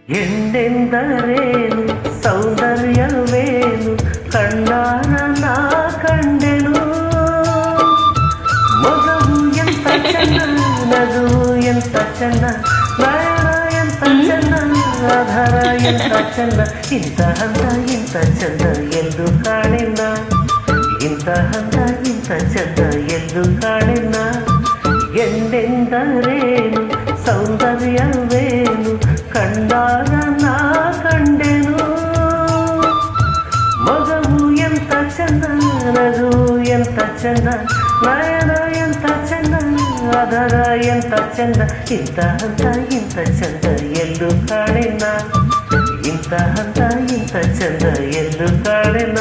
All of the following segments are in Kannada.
ಎಂದೆಂದರೇನು ಸೌಂದರ್ಯವೇನು ಕಣ್ಣಾನ ನಾ ಕಂಡೆನು. ಮಗವು ಎಂತ ಚೆನ್ನ, ನಗುವು ಎಂತ ಚೆನ್ನ, ನಯನ ಎಂತ ಚೆನ್ನ, ಆಧಾರ ಎಂತ ಚೆನ್ನ, ಇಂಥ ಹಂತ ಇಂಥ ಚಂದ ಎಂದು ಕಾಣೆನ, ಇಂಥ ಹಂತ ಇಂಥ ಚಂದ ಎಂದು ಕಾಣೆನ. ಎಂದೆಂದರೇನು ಸೌಂದರ್ಯವೇನು ಕಂಡಾಗ ನಾ ಕಂಡೆನು. ಮಗವು ಎಂತ ಚಂದ, ನಗು ಎಂತ ಚಂದ, ನಯನ ಎಂತ ಚಂದ, ಆಧಾರ ಎಂತ ಚಂದ, ಇಂಥ ಹಂತ ಇಂಥ ಚಂದ ಎಂದು ಕಾಣೆನ, ಇಂಥ ಹಂತ ಇಂಥ ಚಂದ ಎಂದು ಕಾಣೆನ.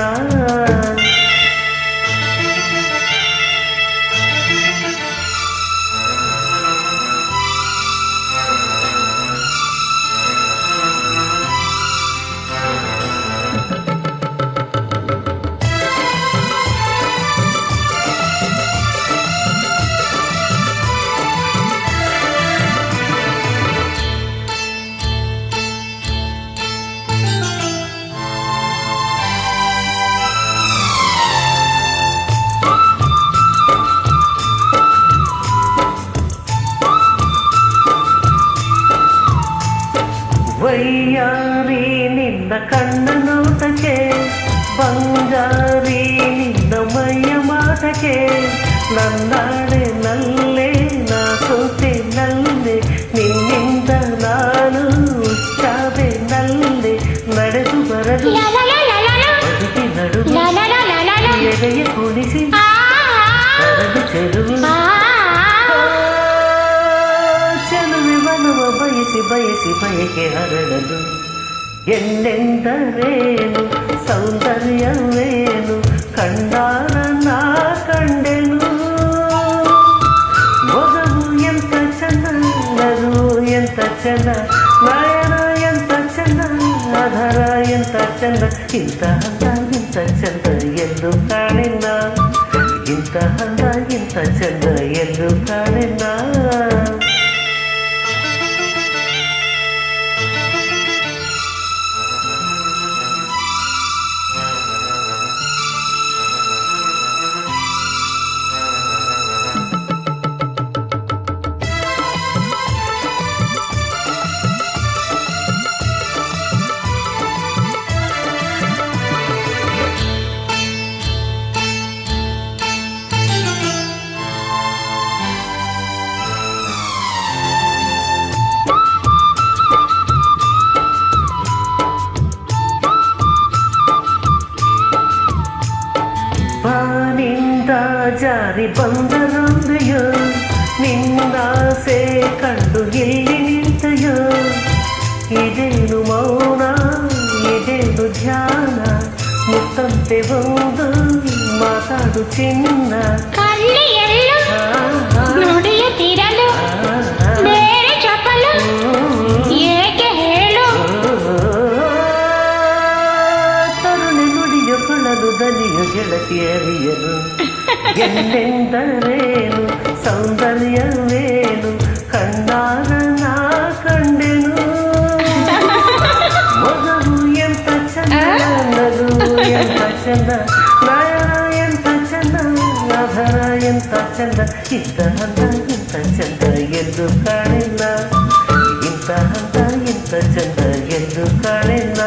ವೈಯಾರಿ ನಿನ್ನ ಕಣ್ಣ ನೋಟಕ್ಕೆ, ಬಂಗಾರಿ ನಿನ್ನ ಮೈಯ ಮಾಟಕ್ಕೆ, ನನ್ನಾಡೆ ನಲ್ಲೇ ನಾ ಸೋತೆ ನಲ್ಲೆ, ನಿನ್ನಿಂದ ನಾನು ಉಚ್ಚಾದೆ ನಲ್ಲೆ, ನಡೆದು ಬರದು ಬದುಕಿ ನಡುವೆ ಎದೆಯ ಕುಣಿಸಿ ಬರದು ಚೆಲುವು ಬಯಸಿ ಬಯಸಿ ಬಯಕೆ ಹರಡದು. ಎಂದೆಂದರೇನು ಸೌಂದರ್ಯವೇನು ಕಂಡಾಗ ನಾ ಕಂಡೆನು. ಮಗವು ಎಂತ ಚಂದ, ನಗು ಎಂತ ಚಂದ, ನಯನ ಎಂತ ಚಂದ, ಆಧಾರ ಎಂತ ಚಂದ, ಇಂಥ ಹಂತ ಇಂಥ ಚಂದ ಎಂದು ಕಾಣೆನ, ಇಂಥ ಹಂತ ಇಂಥ ಚಂದ ಎಂದು ಕಾಣೆನ. ಬಾನಿಂದ ಜಾರಿ ಬಂದರೊಂದೆಯೋ, ನಿನ್ನಾಸೆ ಕಂಡು ಇಲ್ಲಿ ನಿಂತೆಯೋ, ಇದೇನು ಮೌನ ಇದೇನು ಧ್ಯಾನ, ಮುತ್ತಂತೆ ಒಂದು ಮಾತಾಡು ಚಿನ್ನ, ನುಡಿಯುತ್ತಿರಲು ಬೇರೆ ಚಪಲು ಏಕೆ ಹೇಳು, ತರುಣಿ ನುಡಿಯು ಕೊಳಲು ದನಿಯು ಗೆಳತಿಯರಿಯರು. ಎಂದೆಂದರೇನು ಸೌಂದರ್ಯವೇನು ಕಂಡಾಗ ನಾ ಕಂಡೆನು. ಮಗವು ಎಂತ ಚಂದ, ನಗು ಎಂತ ಚಂದ, ನಯನ ಎಂತ ಚಂದ, ಆಧಾರ ಎಂತ ಚಂದ, ಇಂಥ ಹಂತ ಇಂಥ ಚಂದ ಎಂದು ಕಾಣೆನ, ಇಂಥ ಹಂತ ಇಂಥ ಚಂದ ಎಂದು ಕಾಣೆನ.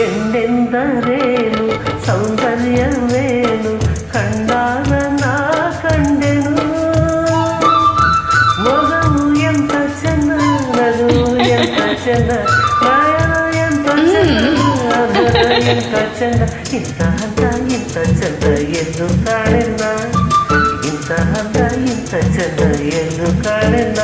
ಎಂದೆಂದರೇನು ಸೌಂದರ್ಯವೇನು ಕಂಡಾಗ ನಾ ಕಂಡೆನು. ಮಗವು ಎಂತ ಚಂದ, ನಗು ಎಂತ ಚಂದ, ನಯನ ಎಂತ ಚಂದ, ಆಧಾರ ಎಂತ ಚಂದ, ಇಂಥ ಹಂತ ಇಂಥ ಚಂದ ಎಂದು ಕಾಣೆನ, ಇಂಥ ಹಂತ ಇಂಥ ಚಂದ ಎಂದು ಕಾಣೆನ.